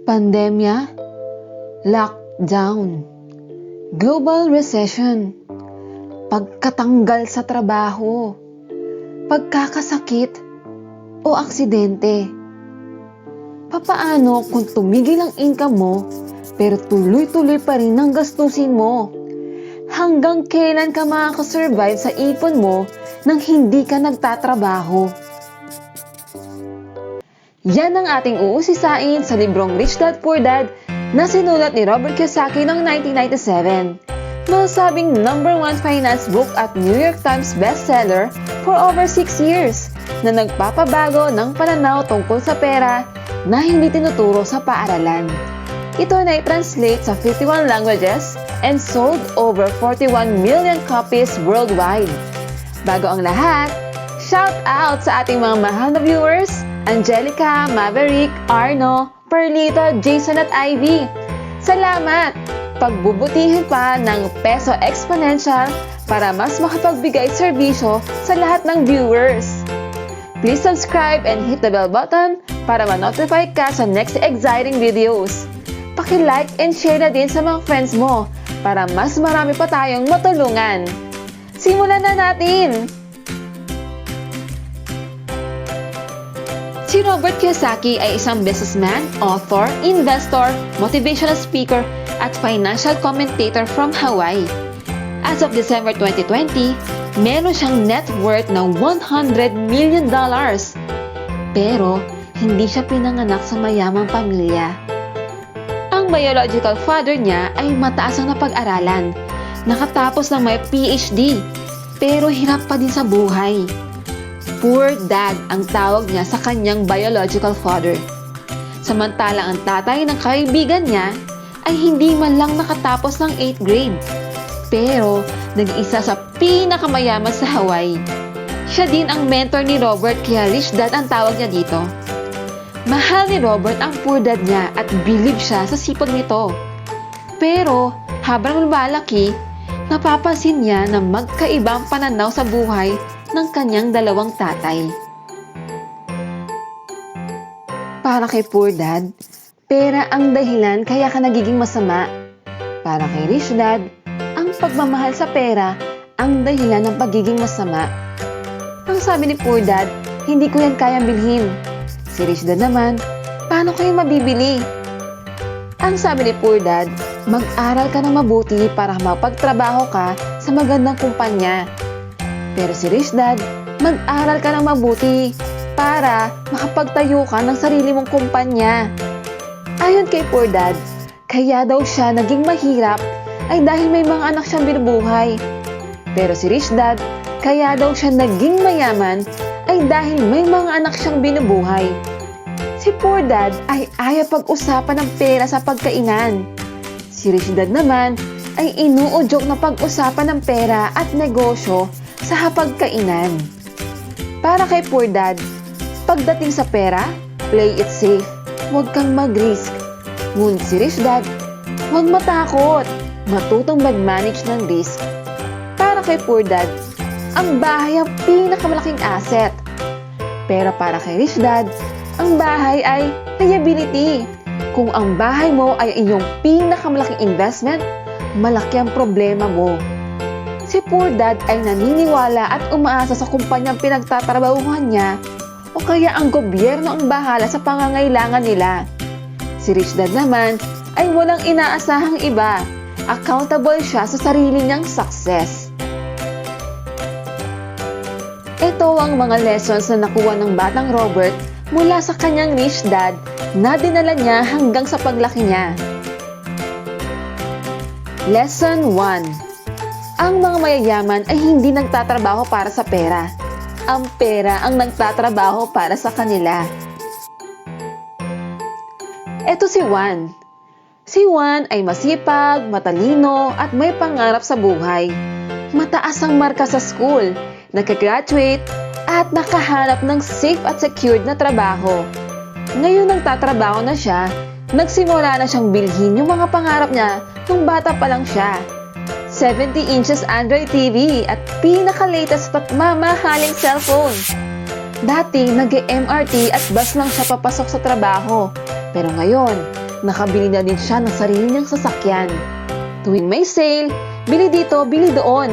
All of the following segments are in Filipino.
Pandemya, lockdown, global recession, pagkatanggal sa trabaho, pagkakasakit o aksidente. Papaano kung tumigil ang income mo pero tuloy-tuloy pa rin ang gastusin mo? Hanggang kailan ka makakasurvive sa ipon mo nang hindi ka nagtatrabaho? Yan ang ating uusisain sa librong Rich Dad Poor Dad na sinulat ni Robert Kiyosaki noong 1997. Masabing #1 finance book at New York Times bestseller for over 6 years na nagpapabago ng pananaw tungkol sa pera na hindi tinuturo sa paaralan. Ito na i-translate sa 51 languages and sold over 41 million copies worldwide. Bago ang lahat, shout out sa ating mga mahal na viewers, Angelica, Maverick, Arno, Perlita, Jason at Ivy. Salamat! Pagbubutihin pa ng Peso Exponential para mas makapagbigay serbisyo sa lahat ng viewers. Please subscribe and hit the bell button para ma-notify ka sa next exciting videos. Paki-like and share na din sa mga friends mo para mas marami pa tayong matulungan. Simulan na natin! Si Robert Kiyosaki ay isang businessman, author, investor, motivational speaker, at financial commentator from Hawaii. As of December 2020, meron siyang net worth na $100 million. Pero, hindi siya pinanganak sa mayamang pamilya. Ang biological father niya ay mataas ang napag-aralan. Nakatapos ng may PhD, pero hirap pa din sa buhay. Poor dad ang tawag niya sa kanyang biological father. Samantalang ang tatay ng kaibigan niya ay hindi man lang nakatapos ng 8th grade. Pero nag-isa sa pinakamayaman sa Hawaii. Siya din ang mentor ni Robert kaya rich dad ang tawag niya dito. Mahal ni Robert ang poor dad niya at believe siya sa sipag nito. Pero habang lumalaki, napapansin niya na magkaibang pananaw sa buhay ng kanyang dalawang tatay. Para kay poor dad, pera ang dahilan kaya ka nagiging masama. Para kay rich dad, ang pagmamahal sa pera ang dahilan ng pagiging masama. Ang sabi ni poor dad, hindi ko yan kayang bilhin. Si rich dad naman, paano ko yung mabibili? Ang sabi ni poor dad, mag-aral ka ng mabuti para mapagtrabaho ka sa magandang kumpanya. Pero si rich dad, mag-aral ka ng mabuti para makapagtayo ka ng sarili mong kumpanya. Ayon kay poor dad, kaya daw siya naging mahirap ay dahil may mga anak siyang binubuhay. Pero si rich dad, kaya daw siya naging mayaman ay dahil may mga anak siyang binubuhay. Si poor dad ay ayaw pag-usapan ng pera sa pagkainan. Si rich dad naman ay inuudyok na pag-usapan ng pera at negosyo sa hapagkainan. Para kay poor dad, pagdating sa pera, play it safe. Huwag kang mag-risk. Ngunit si rich dad, huwag matakot. Matutong mag-manage ng risk. Para kay poor dad, ang bahay ang pinakamalaking asset. Pero para kay rich dad, ang bahay ay liability. Kung ang bahay mo ay iyong pinakamalaking investment, malaki ang problema mo. Si poor dad ay naniniwala at umaasa sa kumpanyang pinagtatrabahuhan niya o kaya ang gobyerno ang bahala sa pangangailangan nila. Si rich dad naman ay walang inaasahang iba. Accountable siya sa sarili niyang success. Ito ang mga lessons na nakuha ng batang Robert mula sa kanyang rich dad na dinala niya hanggang sa paglaki niya. Lesson 1. Ang mga mayayaman ay hindi nagtatrabaho para sa pera. Ang pera ang nagtatrabaho para sa kanila. Ito si Juan. Si Juan ay masipag, matalino at may pangarap sa buhay. Mataas ang marka sa school, nakagraduate at nakahanap ng safe at secured na trabaho. Ngayon nagtatrabaho na siya, nagsimula na siyang bilhin yung mga pangarap niya nung bata pa lang siya. 70 inches Android TV at pinaka-latest at mamahaling cellphone. Dati, nag-MRT at bus lang siya papasok sa trabaho. Pero ngayon, Nakabili na din siya ng sarili niyang sasakyan. Tuwing may sale, bili dito, bili doon.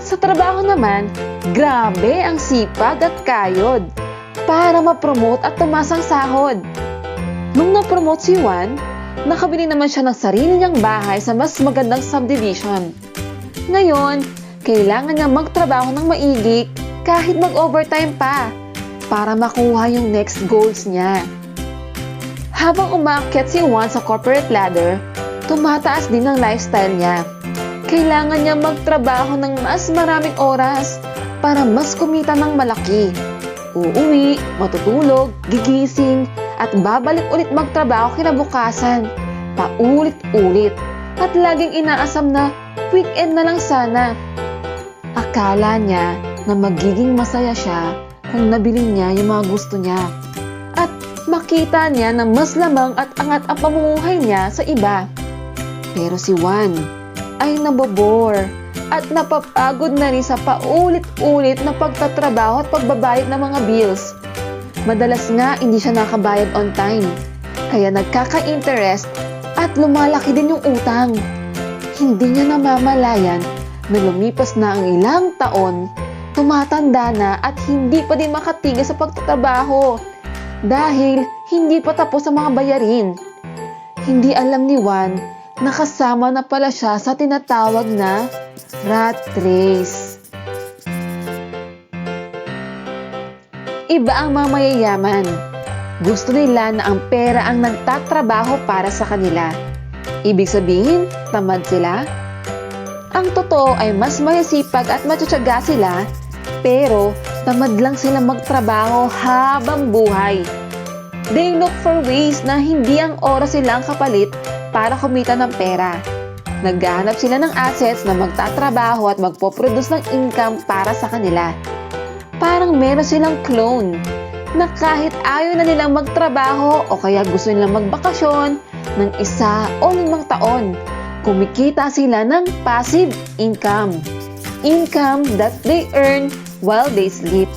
Sa trabaho naman, grabe ang sipag at kayod para ma-promote at tumaas ang sahod. Nung na-promote si Juan, nakabili naman siya ng sarili niyang bahay sa mas magandang subdivision. Ngayon, kailangan niya magtrabaho ng maigi kahit mag-overtime pa para makuha yung next goals niya. Habang umaakyat si Juan sa corporate ladder, tumataas din ang lifestyle niya. Kailangan niya magtrabaho ng mas maraming oras para mas kumita ng malaki. Uuwi, matutulog, gigising, at babalik ulit magtrabaho kinabukasan. Paulit-ulit. At laging inaasam na weekend na lang sana. Akala niya na magiging masaya siya kung nabili niya yung mga gusto niya. At makita niya na mas lamang at angat ang pamumuhay niya sa iba. Pero si Juan ay nabobore at napapagod na rin sa paulit-ulit na pagtatrabaho at pagbabayad ng mga bills. Madalas nga hindi siya nakabayad on time, kaya nagkaka-interest at lumalaki din yung utang. Hindi niya namamalayan na lumipas na ang ilang taon, tumatanda na at hindi pa din makatigil sa pagtatrabaho dahil hindi pa tapos ang mga bayarin. Hindi alam ni Juan nakasama na pala siya sa tinatawag na rat race. Iba ang mga mayayaman. Gusto nila na ang pera ang nagtatrabaho para sa kanila. Ibig sabihin, tamad sila? Ang totoo ay mas masisipag at matutyaga sila, pero tamad lang sila magtrabaho habang buhay. They look for ways na hindi ang oras silang kapalit para kumita ng pera. Naghahanap sila ng assets na magtatrabaho at magpoproduce ng income para sa kanila. Parang meron silang clone na kahit ayaw na nilang magtrabaho o kaya gusto nilang magbakasyon ng 1 o 5 taon, kumikita sila ng passive income. Income that they earn while they sleep.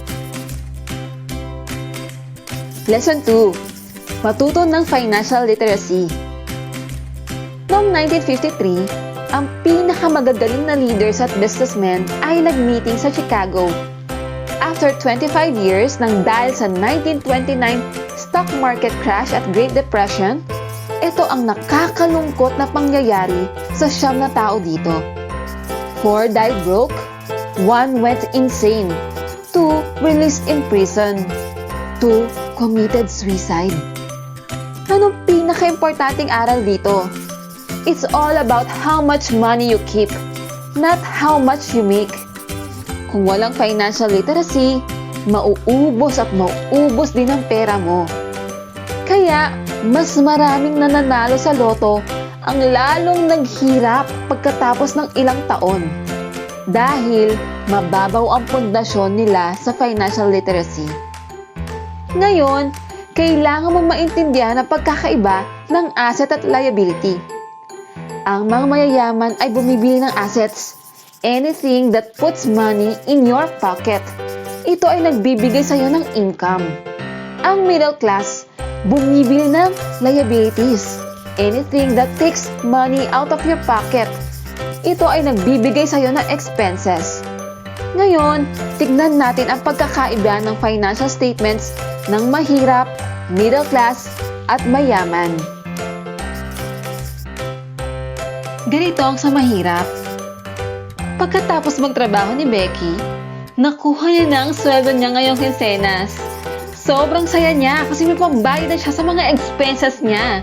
Lesson 2. Matuto ng financial literacy. Noong 1953, ang pinakamagagaling na leaders at businessmen ay nag-meeting sa Chicago. After 25 years nang dahil sa 1929 stock market crash at Great Depression, ito ang nakakalungkot na pangyayari sa 9 na tao dito. 4 died broke, 1 went insane, 2 released in prison, 2 committed suicide. Anong pinaka-importanting aral dito? It's all about how much money you keep, not how much you make. Kung walang financial literacy, mauubos at mauubos din ang pera mo. Kaya, mas maraming nananalo sa loto ang lalong naghirap pagkatapos ng ilang taon. Dahil mababaw ang pundasyon nila sa financial literacy. Ngayon, kailangan mong maintindihan ang pagkakaiba ng asset at liability. Ang mga mayayaman ay bumibili ng assets. Anything that puts money in your pocket. Ito ay nagbibigay sa iyo ng income. Ang middle class, bumibili ng liabilities. Anything that takes money out of your pocket. Ito ay nagbibigay sa iyo ng expenses. Ngayon, tignan natin ang pagkakaiba ng financial statements ng mahirap, middle class, at mayaman. Ganito ang sa mahirap. Pagkatapos magtrabaho ni Becky, nakuha niya na ang sweldo niya ngayong kinsenas. Sobrang saya niya kasi may pambayad na siya sa mga expenses niya.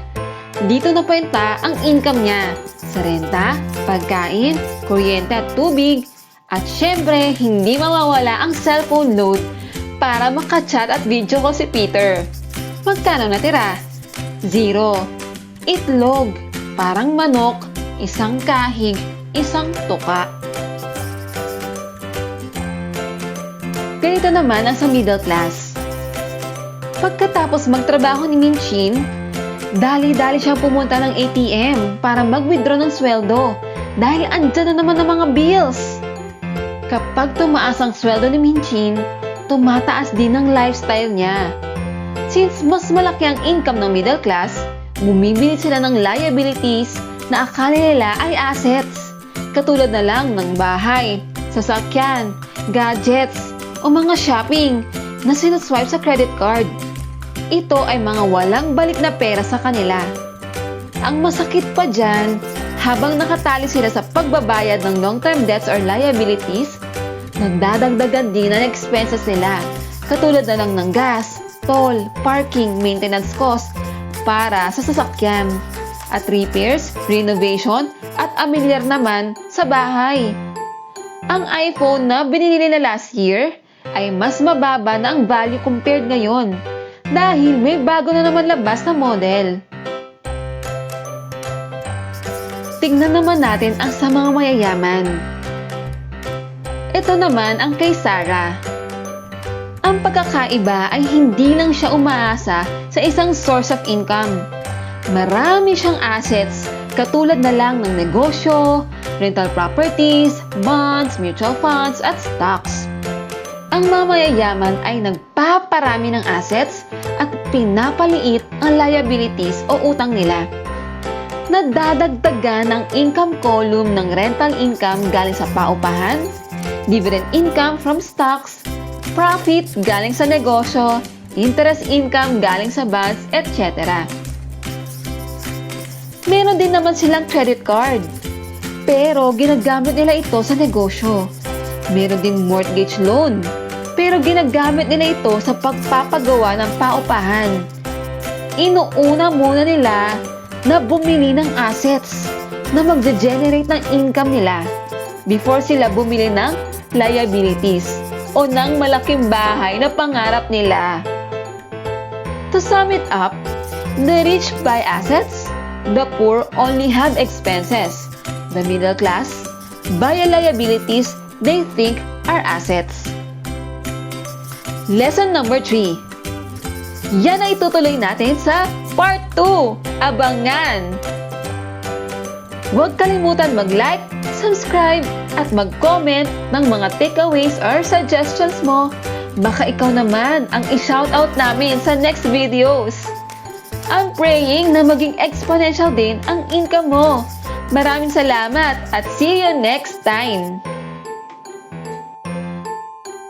Dito na kwenta ang income niya sa renta, pagkain, kuryente at tubig, at syempre hindi mawawala ang cellphone load para makachat at video call si Peter. Magkano natira? 0. Itlog, parang manok, 1 kahig, 1 tuka. Ganito naman ang sa middle class. Pagkatapos magtrabaho ni Minchin, dali-dali siyang pumunta ng ATM para mag-withdraw ng sweldo dahil andyan na naman ang mga bills. Kapag tumaas ang sweldo ni Minchin, tumataas din ang lifestyle niya. Since mas malaki ang income ng middle class, bumibili sila ng liabilities na akala nila ay assets. Katulad na lang ng bahay, sasakyan, gadgets, o mga shopping na sinuswipe sa credit card. Ito ay mga walang balik na pera sa kanila. Ang masakit pa dyan, habang nakatali sila sa pagbabayad ng long-term debts or liabilities, nagdadagdagan din ang expenses nila, katulad na lang ng gas, toll, parking, maintenance cost para sa sasakyan, at repairs, renovation, at amilyar naman sa bahay. Ang iPhone na binili nila last year ay mas mababa na ang value compared ngayon dahil may bago na naman labas na model. Tingnan naman natin ang sa mga mayayaman. Ito naman ang kay Sarah. Ang pagkakaiba ay hindi lang siya umaasa sa isang source of income. Marami siyang assets katulad na lang ng negosyo, rental properties, bonds, mutual funds, at stocks. Ang mamayayaman ay nagpaparami ng assets at pinapaliit ang liabilities o utang nila. Nadadagdagan ang income column ng rental income galing sa paupahan, dividend income from stocks, profit galing sa negosyo, interest income galing sa bonds, etc. Meron din naman silang credit card, pero ginagamit nila ito sa negosyo. Meron ding mortgage loan, pero ginagamit nila ito sa pagpapagawa ng paupahan. Inuuna muna nila na bumili ng assets na magge-generate ng income nila before sila bumili ng liabilities o ng malaking bahay na pangarap nila. To sum it up, the rich buy assets, the poor only have expenses. The middle class buy liabilities they think are assets. Lesson number 3. Yan ay itutuloy natin sa part 2. Abangan! Huwag kalimutan mag-like, subscribe, at mag-comment ng mga takeaways or suggestions mo. Baka ikaw naman ang i-shoutout namin sa next videos. I'm praying na maging exponential din ang income mo. Maraming salamat at see you next time!